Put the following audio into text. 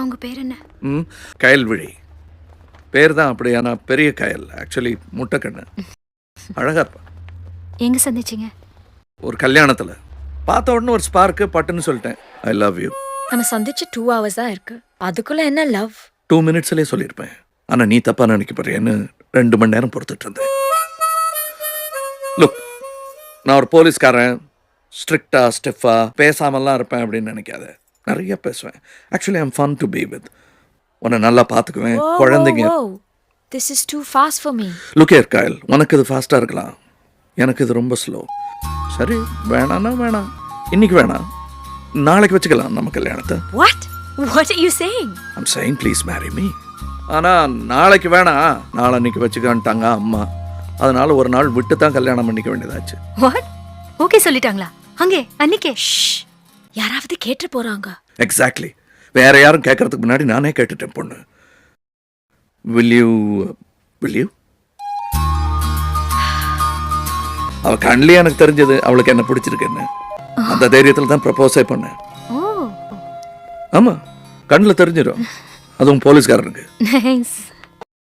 அவங்க பேர் என்ன? கயல்விழி பேர் தான் அப்படி. ஆனால் பெரிய கயல், ஆக்சுவலி முட்டைக்கண்ணு. அழகா இருப்பா. எங்க சந்திச்சீங்க? ஒரு கல்யாணத்தில் பார்த்த உடனே ஒரு ஸ்பார்க்கு பட்டுன்னு சொல்லிட்டேன், ஐ லவ் யூ. நம்ம சந்திச்சு 2 hours தான் இருக்கு, அதுக்குள்ள என்ன லவ்? 2 minutesலயே சொல்லியிருப்பேன். ஆனால் நீ தப்பா நினைக்க போறியன்னு 2 மணி நேரம் பொறுத்துட்டு இருந்தேன். லுக், நான் ஒரு போலீஸ்காரன், ஸ்ட்ரிக்டா ஸ்டெஃபா பேசாமலாம் இருப்பேன் அப்படின்னு நினைக்காத. நிறைய பேசுவேன். Actually I'm fun to be with. உன்னை நல்லா பார்த்துக்குவேன். குழந்தைங்க. This is too fast for me. Look here Kayal, உனக்கு இது ஃபாஸ்ட்டாக இருக்கலாம், எனக்கு இது ரொம்ப ஸ்லோ. சரி, வேணான்னா வேணாம். இன்னைக்கு வேணாம், நாளைக்கு வச்சுக்கலாம் நம்ம கல்யாணத்தை. What are you saying? I'm saying please marry me. ஆனால் நாளைக்கு வேணாம், நாளன்னைக்கு வச்சுக்கான்ட்டாங்க அம்மா. அதனால ஒரு நாள் விட்டு தான் கல்யாணம் பண்ணிக்க வேண்டியதாச்சு. வாட்? ஓகே சொல்லிட்டாங்களா? அங்கே அன்னைக்கே? யாராவது கேட்டு போறாங்க. எக்ஸாக்ட்லி. வேற யாரும் கேட்கறதுக்கு முன்னாடி நானே கேட்டுட்டேன் பொண்ணு. Will you? அவ கண்ணிலே எனக்கு தெரிஞ்சது அவளுக்கு என்ன பிடிச்சிருக்குன்னு. அந்த தைரியத்தில் தான் ப்ரப்போஸே பண்ணேன். ஆமா, கண்ணில் தெரிஞ்சிடும், அதுவும் போலீஸ்காரனுக்கு. நைஸ்.